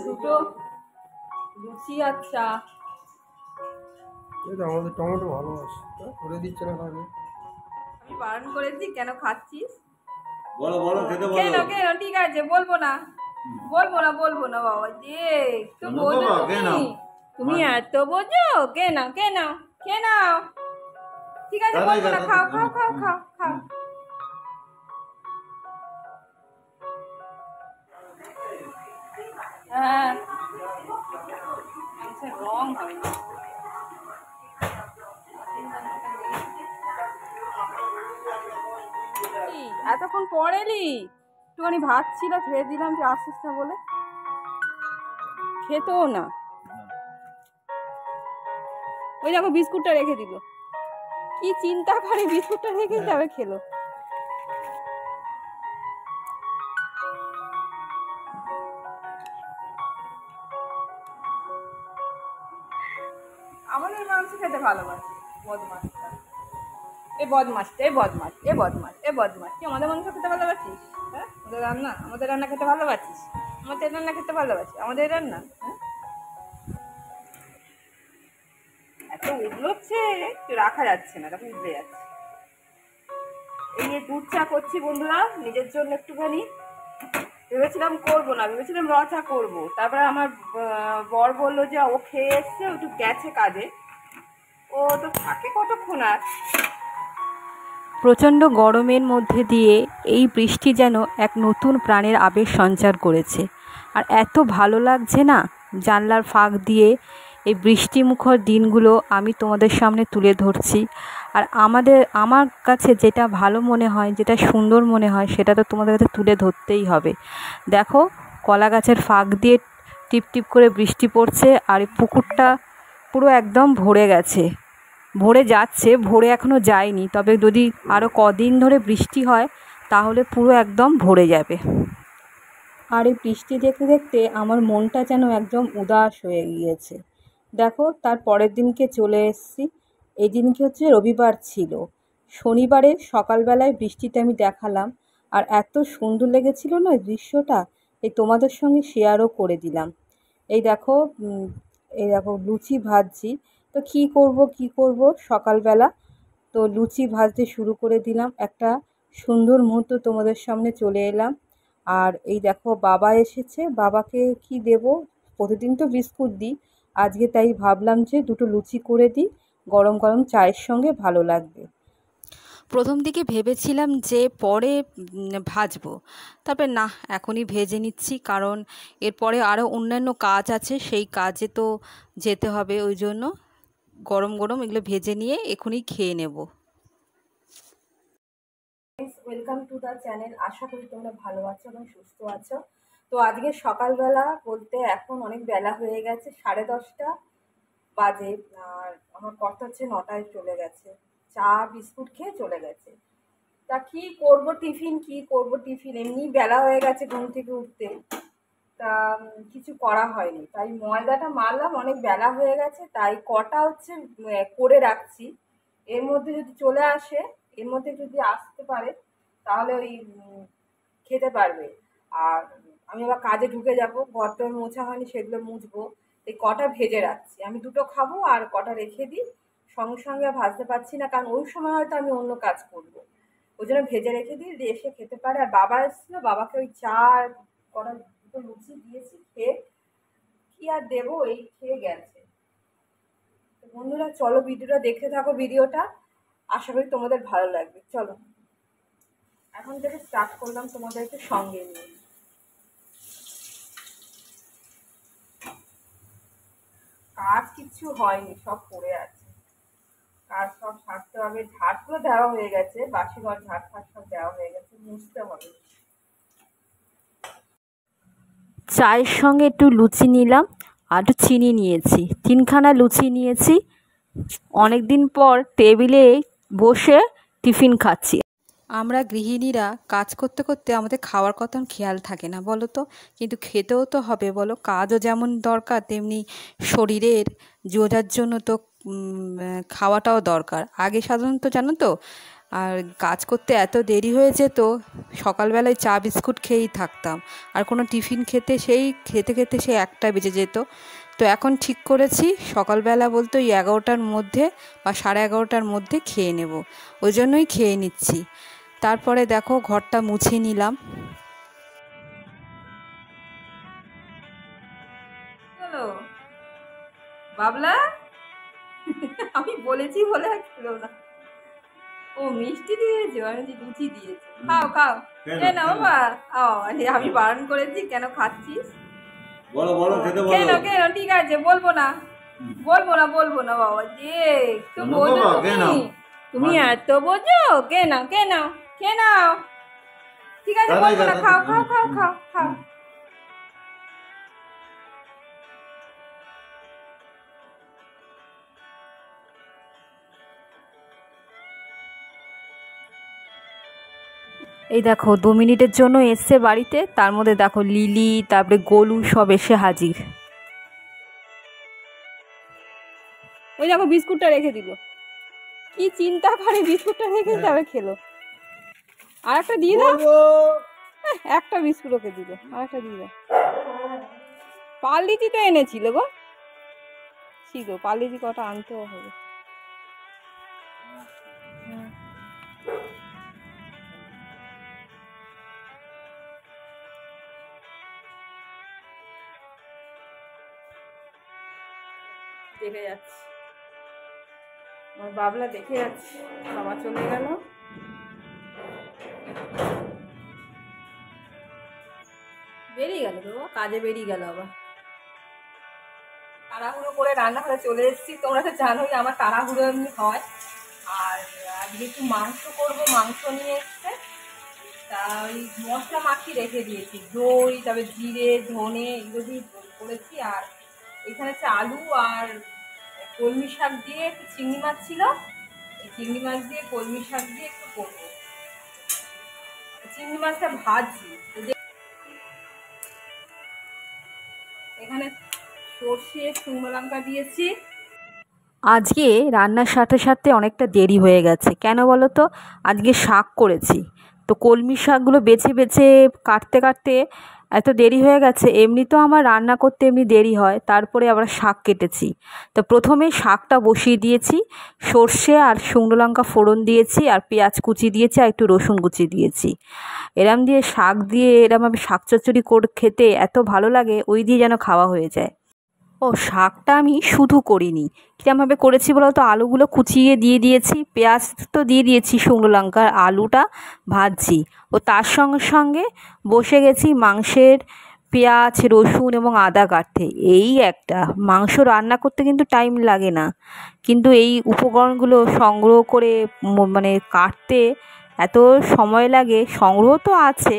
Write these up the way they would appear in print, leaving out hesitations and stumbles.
দুটো লুচি আর চা। আমাদের টমেটো ভালোবাসে, করে দিচ্ছে না কাকে? আমি বারণ করেছি, কেন খাচ্ছিস? বলো বলো, খেতে বলো। কেন কেন? ঠিক আছে, বলবো না বাবা। যে একটু বোঝো তুমি এত বোঝো। কে নাও ঠিক আছে, বলবো না। খাও খাও খাও খাও খাও। হ্যাঁ, রং হয় না। এতক্ষণ পরে এলি? একটুখানি ভাত ছিল, খেয়ে দিলাম, তুই আসিস না বলে। খেতেও না। ওই দেখো বিস্কুটটা রেখে দিল। কি চিন্তা করে বিস্কুটটা রেখে যাবে, খেলো। আমাদের মাংস খেতে ভালোবাসে বদমাসটা। তুই আমাদের মাংস খেতে ভালোবাসিস? হ্যাঁ, আমাদের রান্না খেতে ভালোবাসিস? আমাদের রান্না খেতে ভালোবাসিস? আমাদের রান্না, হ্যাঁ? এত উগলোচ্ছে, রাখা যাচ্ছে না, তখন উগলে যাচ্ছে। এই যে দুধ চা করছি বন্ধুরা, নিজের জন্য একটুখানি। ভেবেছিলাম করবো না, ভেবেছিলাম র চা করবো। তারপরে আমার বর বললো যে ও খেয়ে এসছে, ও একটু গেছে কাজে, ও তো থাকে কতক্ষণ আর। প্রচণ্ড গরমের মধ্যে দিয়ে এই বৃষ্টি যেন এক নতুন প্রাণের আবেশ সঞ্চার করেছে। আর এত ভালো লাগছে না, জানলার ফাঁক দিয়ে এই বৃষ্টিমুখর দিনগুলো আমি তোমাদের সামনে তুলে ধরছি। আর আমার কাছে যেটা ভালো মনে হয়, যেটা সুন্দর মনে হয়, সেটা তো তোমাদের কাছে তুলে ধরতেই হবে। দেখো, কলা গাছের ফাঁক দিয়ে টিপ টিপ করে বৃষ্টি পড়ছে, আর এই পুকুরটা পুরো একদম ভরে গেছে, ভরে যাচ্ছে, ভরে এখনও যায়নি। তবে যদি আরও কদিন ধরে বৃষ্টি হয় তাহলে পুরো একদম ভরে যাবে। আর এই বৃষ্টি দেখতে দেখতে আমার মনটা যেন একদম উদাস হয়ে গিয়েছে। দেখো, তার পরের দিনকে চলে এসেছি। এই দিনকে হচ্ছে রবিবার ছিল। শনিবারের সকালবেলায় বৃষ্টিটা আমি দেখালাম, আর এত সুন্দর লেগেছিল না দৃশ্যটা, এই তোমাদের সঙ্গে শেয়ারও করে দিলাম। এই দেখো, লুচি ভাজছি। তো কী করব সকালবেলা, তো লুচি ভাজতে শুরু করে দিলাম। একটা সুন্দর মুহূর্ত তোমাদের সামনে চলে এলাম। আর এই দেখো, বাবা এসেছে, বাবাকে কি দেব? প্রতিদিন তো বিস্কুট দিই, আজকে তাই ভাবলাম যে দুটো লুচি করে দিই, গরম গরম চায়ের সঙ্গে ভালো লাগবে। প্রথম দিকে ভেবেছিলাম যে পরে ভাজবো, তারপরে না, এখনই ভেজে নিচ্ছি, কারণ এরপরে আরও অন্যান্য কাজ আছে, সেই কাজে তো যেতে হবে। ওই জন্য গরম গরম এগুলো ভেজে নিয়ে এখনই খেয়ে নেব। Welcome to the channel. আশা করি তোমরা ভালো আছো এবং সুস্থ আছো। তো আজকে সকালবেলা বলতে এখন অনেক বেলা হয়ে গেছে, 10:30 বাজে। আর আমার কর্তা হচ্ছে 9টায় চলে গেছে, চা বিস্কুট খেয়ে চলে গেছে। তা কি করব টিফিন, এমনি বেলা হয়ে গেছে ঘুম থেকে উঠতে। তা কিছু করা হয়নি, তাই ময়দাটা মারলাম, অনেক বেলা হয়ে গেছে, তাই কটা হচ্ছে করে রাখছি। এর মধ্যে যদি চলে আসে, এর মধ্যে যদি আসতে পারে তাহলে ওই খেতে পারবে। আর আমি আবার কাজে ঢুকে যাব, ঘরটার মোছা হয়নি, সেগুলো মুছবো। এই কটা ভেজে রাখছি, আমি দুটো খাবো আর কটা রেখে দিই। সঙ্গে সঙ্গে ভাজতে পারছি না, কারণ ওই সময় হয়তো আমি অন্য কাজ করবো। ওই জন্য ভেজে রেখে দিই, এসে খেতে পারে। আর বাবা এসেছিলো, বাবাকে ওই চা আর কটা দুটো লুচি দিয়েছি, খেয়ে কি আর দেবো, এই খেয়ে গেছে। তো বন্ধুরা চলো, ভিডিওটা দেখতে থাকো, ভিডিওটা আশা করি তোমাদের ভালো লাগবে। চলো, এখন থেকে স্টার্ট করলাম তোমাদেরকে সঙ্গে নিয়ে। কাজ কিচ্ছু হয়নি, সব পড়ে আছে, কাজ সব সারতে হবে। ঝাড়গুলো দেওয়া হয়ে গেছে, বাসি ঘর ঝাড় ফাট সব দেওয়া হয়ে গেছে, মুছতে হবে। চায়ের সঙ্গে একটু লুচি নিলাম, আর একটু চিনি নিয়েছি, 3খানা লুচি নিয়েছি। অনেক দিন পর টেবিলে বসে টিফিন খাচ্ছি। আমরা গৃহিণীরা কাজ করতে করতে আমাদের খাওয়ার কথা খেয়াল থাকে না, বলো তো? কিন্তু খেতেও তো হবে, বলো? কাজও যেমন দরকার, তেমনি শরীরের জোরার জন্য তো খাওয়াটাও দরকার। আগে সাধারণত জানো তো, আর কাজ করতে এত দেরি হয়ে যেত, সকালবেলায় চা বিস্কুট খেয়েই থাকতাম, আর কোনো টিফিন খেতে খেতে সেই 1টা বেজে যেত। তো এখন ঠিক করেছি সকালবেলা বলতে ওই 11টার মধ্যে বা 11:30টার মধ্যে খেয়ে নেব, ওই জন্যই খেয়ে নিচ্ছি। তারপরে দেখো ঘরটা মুছে নিলাম। বাবলা আমি বলেছি বলে আর খেলো না। ও মিষ্টি দিয়েছে, আমি লুচি দিয়েছে। খাও খাও, কেন বাবা? আমি বারণ করেছি, কেন খাচ্ছিস? বলো বলো খেতে বলো। কেন কেন? ঠিক আছে, বলবো না বাবা। যে তো বোঝো তুমি এত বোঝো, কেন কেন কেন? ঠিক আছে, বলবো না। খাও খাও খাও খাও খাও। এই দেখো 2 মিনিটের জন্য এসছে বাড়িতে, তার মধ্যে দেখো লিলি তারপরে গোলু সব এসে হাজির। ওই দেখো বিস্কুটটা রেখে দিল, কি চিন্তা করে বিস্কুটটা রেখে তবে খেলো। আর একটা দিয়ে দাও, একটা বিস্কুট ওকে দিল, আর একটা দিয়ে দাও। পারলিচি তো এনেছিল গো, ছিল পারলিচি, কটা আনতেও হবে। দেখে যাচ্ছি, আমার বাবলা দেখে যাচ্ছি, বাবা চলে গেল। বেরিয়ে গেল তো, কাজে বেরিয়ে গেল আবার। তাড়াহুড়ো করে রান্নাঘরে চলে এসেছি। তোমরা তো জানোই আমার তাড়াহুড়ো এমনি হয়। আর আজকে একটু মাংস করবো, মাংস নিয়ে এসছে। তা ওই মশলা মাখিয়ে রেখে দিয়েছি, দই তারপরে জিরে ধনে এগুলো দিয়ে করেছি। আর এখানে হচ্ছে আলু আর কলমি শাক দিয়ে, একটু চিংড়ি মাছ ছিল, এই চিংড়ি মাছ দিয়ে কলমি শাক দিয়ে একটু করবো। চিংড়ি মাছটা ভাজছি। এখানে সর্ষে শুকনো লঙ্কা দিয়েছি। আজকে রান্নার সাথে সাথে অনেকটা দেরি হয়ে গেছে, কেন বলো তো? আজকে শাক করেছি, তো কলমি শাকগুলো বেছে বেছে কাটতে কাটতে এত দেরি হয়ে গেছে। এমনি তো আমার রান্না করতে এমনি দেরি হয়, তারপরে আবার শাক কেটেছি। তো প্রথমে শাকটা বসিয়ে দিয়েছি, সর্ষে আর শুকনো লঙ্কা ফোড়ন দিয়েছি, আর পেঁয়াজ কুচি দিয়েছি, আর একটু রসুন কুচি দিয়েছি। এরম দিয়ে শাক দিয়ে এরমভাবে শাক চচ্চড়ি করে খেতে এত ভালো লাগে, ওই দিয়ে যেন খাওয়া হয়ে যায়। ও শাকটা আমি শুধু করিনি, কীরমভাবে করেছি বলো তো? আলুগুলো কুচিয়ে দিয়ে দিয়েছি, পেঁয়াজ তো দিয়ে দিয়েছি, শুকনো লঙ্কার আলুটা ভাজছি, ও তার সঙ্গে সঙ্গে বসে গেছি মাংসের পেঁয়াজ রসুন এবং আদা কাটতে। এই একটা মাংস রান্না করতে কিন্তু টাইম লাগে না, কিন্তু এই উপকরণগুলো সংগ্রহ করে মানে কাটতে এত সময় লাগে। সংগ্রহ তো আছে,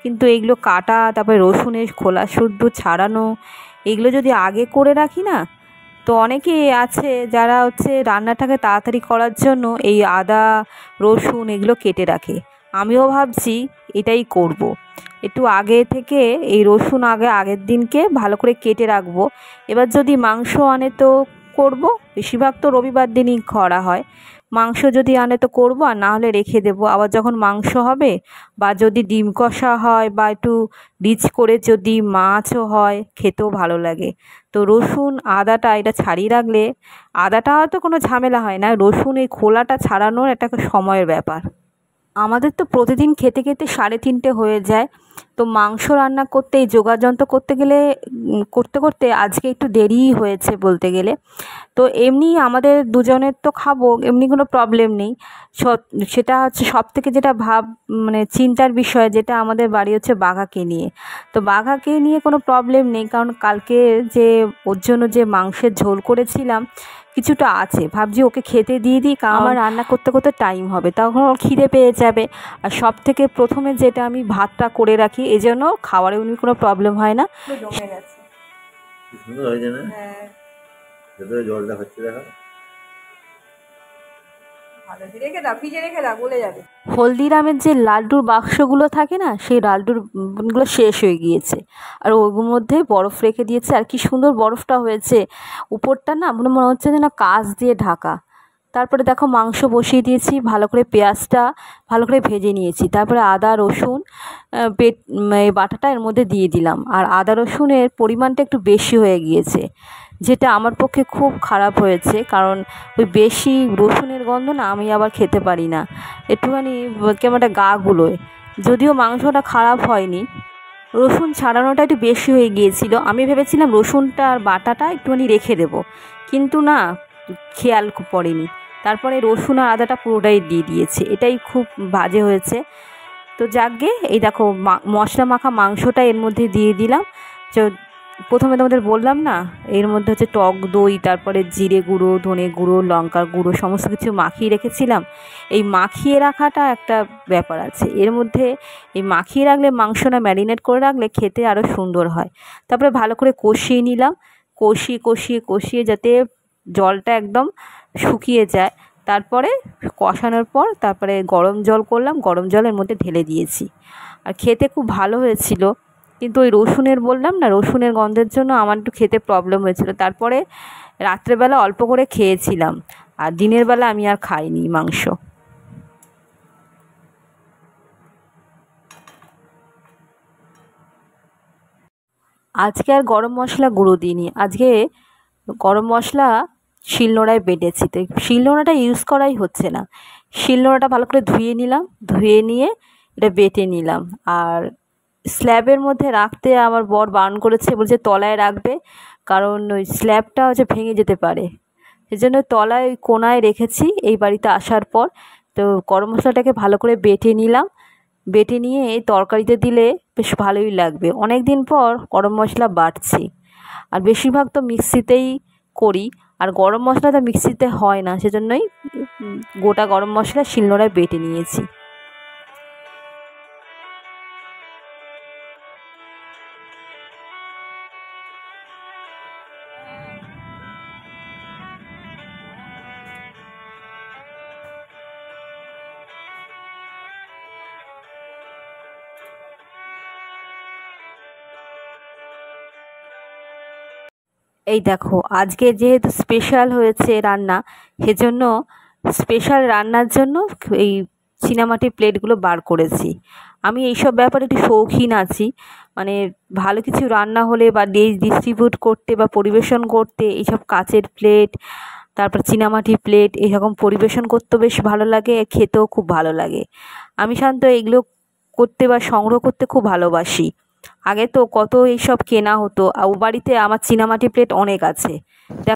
কিন্তু এইগুলো কাটা, তারপরে রসুনের খোলা শুদ্ধ ছাড়ানো, এগুলো যদি আগে করে রাখি না, তো অনেকে আছে যারা হচ্ছে রান্নাটাকে তাড়াতাড়ি করার জন্য এই আদা রসুন এগুলো কেটে রাখে। আমিও ভাবছি এটাই করব। একটু আগে থেকে এই রসুন আগের দিনকে ভালো করে কেটে রাখবো। এবার যদি মাংস আনে তো করব, বেশিরভাগ তো রবিবার দিনই করা হয়। মাংস যদি আনে তো করবো, আর না হলে রেখে দেবো। আবার যখন মাংস হবে বা যদি ডিম কষা হয় বা একটু রিচ করে যদি মাছও হয়, খেতেও ভালো লাগে। তো রসুন আদাটা এটা ছাড়িয়ে রাখলে, আদাটা হয়তো কোনো ঝামেলা হয় না, রসুন এই খোলাটা ছাড়ানোর একটা সময়ের ব্যাপার। আমাদের তো প্রতিদিন খেতে খেতে 3:30 হয়ে যায়। তো মাংস রান্না করতে এই যোগাযন্ত্র করতে গেলে করতে করতে আজকে একটু দেরিই হয়েছে বলতে গেলে। তো এমনি আমাদের দুজনের তো খাবো, এমনি কোনো প্রবলেম নেই। সেটা হচ্ছে সবথেকে যেটা মানে চিন্তার বিষয়, যেটা আমাদের বাড়ি হচ্ছে বাঘাকে নিয়ে। তো বাঘাকে নিয়ে কোনো প্রবলেম নেই, কারণ কালকে যে ওর জন্য যে মাংসের ঝোল করেছিলাম কিছুটা আছে, ভাবছি ওকে খেতে দিয়ে দিই, কারণ আমার রান্না করতে করতে টাইম হবে, তখন ওর খিদে পেয়ে যাবে। আর সব থেকে প্রথমে যেটা আমি ভাতটা করে রাখি, এই জন্য খাবারে উনি কোনো প্রবলেম হয় না। জমে গেছে, কি সুন্দর হয়েছে না? হ্যাঁ ভেতরে জলটা হচ্ছে দেখা। ভালো, রেখে দাও, ফ্রিজে রেখে দাও, গলে যাবে। হলদিরামের যে লাড্ডুর বাক্সগুলো থাকে না, সেই লাড্ডুরগুলো শেষ হয়ে গিয়েছে, আর ওর মধ্যে বরফ রেখে দিয়েছে। আর কি সুন্দর বরফটা হয়েছে, উপরটা না মনে হচ্ছে যেন কাঁচ দিয়ে ঢাকা, তারপরে দেখো মাংস বসিয়ে দিয়েছি, ভালো করে পেঁয়াজটা ভালো করে ভেজে নিয়েছি। তারপরে আদা রসুন এই বাটাটা এর মধ্যে দিয়ে দিলাম। আর আদা রসুনের পরিমাণটা একটু বেশি হয়ে গিয়েছে, যেটা আমার পক্ষে খুব খারাপ হয়েছে, কারণ ওই বেশি রসুনের গন্ধ না আমি আবার খেতে পারি না, একটুখানি কেমন একটা গা গুলোয়। যদিও মাংসটা খারাপ হয়নি, রসুন ছাড়ানোটা একটু বেশি হয়ে গিয়েছিল। আমি ভেবেছিলাম রসুনটা আর বাটাটা একটুখানি রেখে দেব, কিন্তু না, খেয়াল পড়েনি। তারপরে রসুন আর আদাটা পুরোটাই দিয়ে দিয়েছে, এটাই খুব বাজে হয়েছে। তো যাকগে, এই দেখো মশলা মাখা মাংসটা এর মধ্যে দিয়ে দিলাম। প্রথমে তোমাদের বললাম না, এর মধ্যে হচ্ছে টক দই, তারপরে জিরে গুঁড়ো, ধনে গুঁড়ো, লঙ্কার গুঁড়ো সমস্ত কিছু মাখিয়ে রেখেছিলাম। এই মাখিয়ে রাখাটা একটা ব্যাপার আছে এর মধ্যে, এই মাখিয়ে রাখলে মাংসটা ম্যারিনেট করে রাখলে খেতে আরও সুন্দর হয়। তারপরে ভালো করে কষিয়ে নিলাম, কষিয়ে যাতে জলটা একদম শুকিয়ে যায়। তারপরে কষানোর পর তারপরে গরম জল করলাম, গরম জলের মধ্যে ঢেলে দিয়েছি। আর খেতে খুব ভালো হয়েছিল, কিন্তু ওই রসুনের বললাম না, রসুনের গন্ধের জন্য আমার একটু খেতে প্রবলেম হয়েছিল। তারপরে রাত্রেবেলা অল্প করে খেয়েছিলাম, আর দিনের বেলা আমি আর খাইনি মাংস। আজকে আর গরম মশলা গুঁড়ো দিইনি, আজকে গরম মশলা শিলনোড়ায় বেটেছি। তো শিলনোড়াটা ইউজ করাই হচ্ছে না, শিলনোড়াটা ভালো করে ধুয়ে নিলাম, ধুয়ে নিয়ে এটা বেটে নিলাম। আর স্ল্যাবের মধ্যে রাখতে আমার বর বারণ করেছে, বলছে তলায় রাখবে, কারণ ওই স্ল্যাবটা হচ্ছে ভেঙে যেতে পারে, সেজন্য তলায় ওই কোনায় রেখেছি এই বাড়িতে আসার পর। তো গরম মশলাটাকে ভালো করে বেটে নিলাম, বেটে নিয়ে এই তরকারিতে দিলে বেশ ভালোই লাগবে। অনেক দিন পর গরম মশলা বাটছি, আর বেশিরভাগ তো মিক্সিতেই করি, আর গরম মশলাটা মিক্সিতে হয় না, সেজন্যই গোটা গরম মশলা শিলনোড়ায় বেটে নিয়েছি। এই দেখো, আজকে যেহেতু স্পেশাল হয়েছে রান্না, সেজন্য স্পেশাল রান্নার জন্য এই চীনামাটির প্লেটগুলো বার করেছি। আমি এইসব ব্যাপারে একটু শৌখিন আছি, মানে ভালো কিছু রান্না হলে বা ডিস্ট্রিবিউট করতে বা পরিবেশন করতে এইসব কাচের প্লেট, তারপর চীনামাটির প্লেট এরকম পরিবেশন করতে বেশ ভালো লাগে, খেতেও খুব ভালো লাগে। আমি সাধারণত এগুলো করতে বা সংগ্রহ করতে খুব ভালোবাসি। আগে তো কত এইসব কেনা হতো, আর ও বাড়িতে আমার চীনামাটির প্লেট অনেক আছে।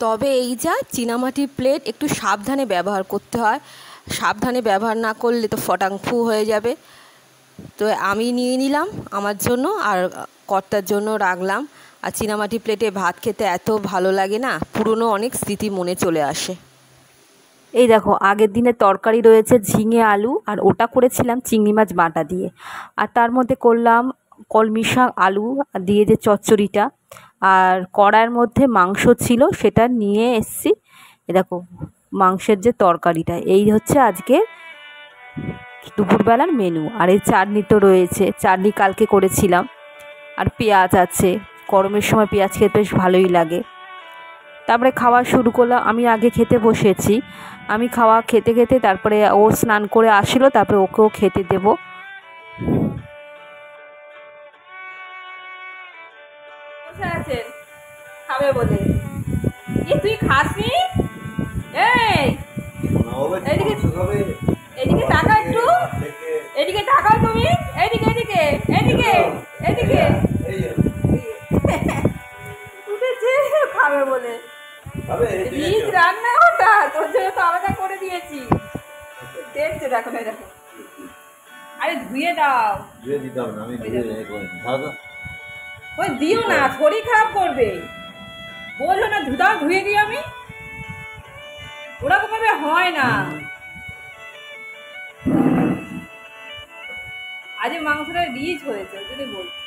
তবে এই যা চীনামাটির প্লেট একটু সাবধানে ব্যবহার করতে হয়, সাবধানে ব্যবহার না করলে তো ফটাংফু হয়ে যাবে। তো আমি নিয়ে নিলাম আমার জন্য, আর কর্তার জন্য রাখলাম। আর চীনামাটির প্লেটে ভাত খেতে এত ভালো লাগে না, পুরনো অনেক স্মৃতি মনে চলে আসে। এই দেখো, আগের দিনের তরকারি রয়েছে ঝিঙে আলু, আর ওটা করেছিলাম চিংড়ি মাছ বাটা দিয়ে। আর তার মধ্যে করলাম কলমি শাক আলু দিয়ে যে চচ্চড়িটা, আর কড়াইয়ের মধ্যে মাংস ছিল সেটা নিয়ে এসছি। এ দেখো মাংসের যে তরকারিটা, এই হচ্ছে আজকে দুপুরবেলার মেনু। আর এই চাটনি তো রয়েছে, চাটনি কালকে করেছিলাম। আর পেঁয়াজ আছে, গরমের সময় পেঁয়াজ খেতে বেশ ভালোই লাগে। তারপরে খাওয়া শুরু করলাম, আমি আগে খেতে বসেছি। আমি খাওয়া খেতে খেতে তারপরে ও স্নান করে আসলো, তারপরে ওকেও খেতে দেবো। বসে আছেন খাবে বলে, তুই খাসনি? এই এদিকে এদিকে তাকাও, একটু এদিকে তাকাও তুমি, এদিকে এদিকে এদিকে এদিকে উঠেছে খাবে বলে। রিচ রান্না ওটা তোর জন্য তো আলাদা করে দিয়েছি, দেখছো দেখো না, দেখো। আরে ধুয়ে দাও, ধুয়ে দিতাম না, আমি ধুয়ে ভালো। ওই দিও না, শরীর খারাপ করবে। বললো না দাও, ধুয়ে দিই আমি, ওরকম ভাবে হয় না। আজ মাংসটা রিচ হয়েছে, ওই জন্য বলছি।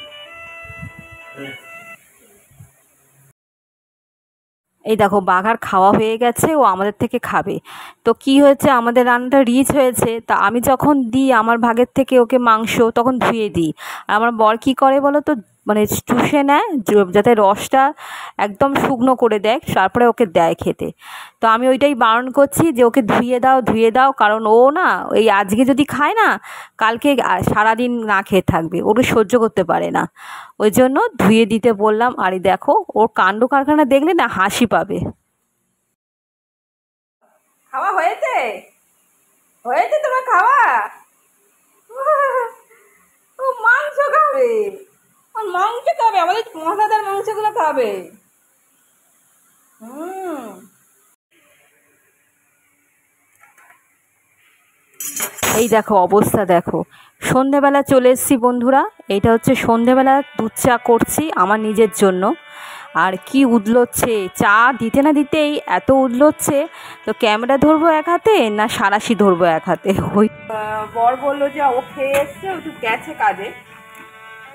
এই দেখো বাঘার খাওয়া হয়ে গেছে, ও আমাদের থেকে খাবে। তো কি হয়েছে, আমাদের রান্নাটা রিচ হয়েছে, তা আমি যখন দিই আমার ভাগের থেকে ওকে মাংস, তখন ধুয়ে দিই। আর আমার বর কী করে বলো তো, মানে চুষে নেয়, যাতে রসটা একদম শুকনো করে দেয়, তারপরে ওকে দেয় খেতে। তো আমি ওইটাই বারণ করছি যে ওকে ধুয়ে দাও, কারণ ও না এই আজকে যদি খায় না, কালকে সারাদিন না খেয়ে থাকবে, ওকে সহ্য করতে পারে না, ওই জন্য ধুয়ে দিতে বললাম। আর এই দেখো ওর কাণ্ড কারখানা দেখলে না হাসি পাবে। খাওয়া হয়েছে? হয়েছে তোমার খাওয়া? ও মাংস খাবে, ওর মাংস খাবে, আমাদের মশলাদার মাংসগুলো খাবে। এই দেখো অবস্থা দেখো। সন্ধেবেলা চলে এসেছি বন্ধুরা, এইটা হচ্ছে সন্ধেবেলা দুধ চা করছি আমার নিজের জন্য। আর কি উদলোচ্ছে, চা দিতে না দিতেই এত উদলোচ্ছে, তো ক্যামেরা ধরবো এক হাতে না সারাশি ধরবো এক হাতে। ওই বর বললো যে ও খেয়ে এসছে, ও তো গেছে কাজে,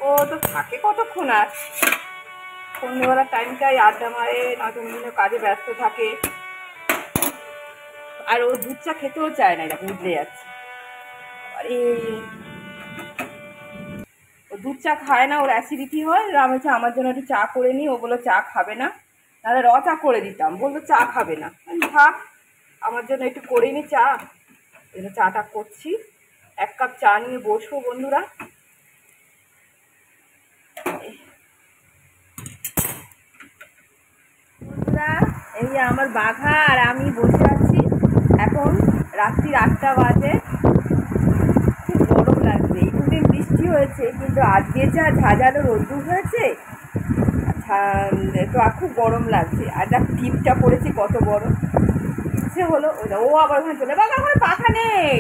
ও তো থাকে কতক্ষণ আর, সন্ধ্যেবেলার টাইমটাই আড্ডা মারে, নয়তো বিভিন্ন কাজে ব্যস্ত থাকে। আর ও দুধ চা খেতেও চায় না, এরকম উদলে যাচ্ছে। আরে ও দুধ চা খায় না, ওর অ্যাসিডিটি হয়। আমি হচ্ছে আমার জন্য একটু চা করে নিই, ও বললো চা খাবে না, তাহলে চা করে দিতাম, বললো চা খাবে না। থাক, আমার জন্য একটু করে নি চা, এই চাটা করছি। 1 কাপ চা নিয়ে বসবো বন্ধুরা। বন্ধুরা এই যে আমার বাঘা আর আমি বসে আছি, এখন রাত্রি 8টা বাজে। খুব গরম লাগছে, এই দুদিন বৃষ্টি হয়েছে, কিন্তু আজকে যা ঝাঁঝালো রোদ্দুর হয়েছে, তো খুব গরম লাগছে। আর যা টিপটা পড়েছে কত বড়, ইচ্ছে হলো ও আবার ওখানে চলে, বাবা ওখানে পাখা নেই,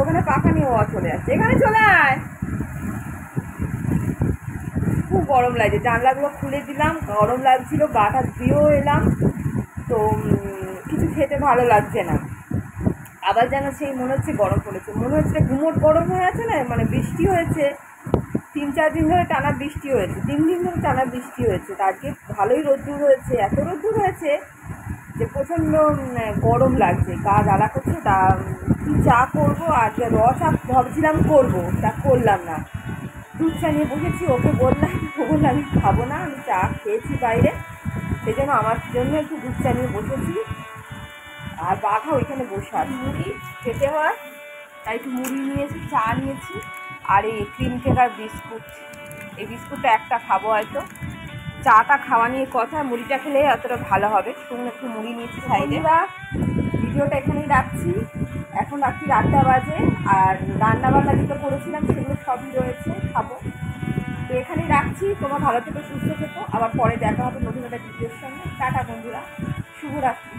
ওখানে পাখা নিয়ে ও চলে যাচ্ছে, এখানে চলে আয়। খুব গরম লাগছে, জানলাগুলো খুলে দিলাম, গরম লাগছিল, গাটা ধুয়েও এলাম, তো কিছু খেতে ভালো লাগছে না। আবার যেন সেই মনে হচ্ছে গরম পড়েছে, মনে হচ্ছে গুমোট গরম হয়ে আছে না, মানে বৃষ্টি হয়েছে 3-4 দিন ধরে টানা বৃষ্টি হয়েছে, 3 দিন ধরে টানা বৃষ্টি হয়েছে। তো আজকে ভালোই রোদ্দুর হয়েছে, এত রোদ্দুর হয়েছে যে প্রচণ্ড গরম লাগছে, গা জ্বালা করছে। তা কি চা করবো, আর চা ভাবছিলাম করবো, তা করলাম না। দুধ চা নিয়ে বসেছি, ওকে বললাম, ও বললো আমি খাবো না, আমি চা খেয়েছি বাইরে, সেই জন্য আমার জন্য একটু দুধ চা নিয়ে বসেছি। আর বাঘা ওইখানে বসে আছে, মুড়ি খেতে হয় তাই একটু মুড়ি নিয়েছি, চা নিয়েছি, আর এই ক্রিম কেক আর বিস্কুট, এই বিস্কুটটা একটা খাবো হয়তো। চাটা খাওয়া নিয়ে কথা, মুড়িটা খেলে অতটা ভালো হবে, শুকনো একটু মুড়ি নিয়েছি সাইডে। ভিডিওটা এখানেই রাখছি, এখন রাত্রি 8টা বাজে, আর রান্নাবান্না যেগুলো করেছিলাম সেগুলো সবই রয়েছে, খাবো। তো এখানেই রাখছি, তোমরা ভালো থেকো, সুস্থ থেকো, আবার পরে দেখা হবে নতুন একটা ভিডিওর সঙ্গে। টাটা বন্ধুরা, শুভরাত্রি।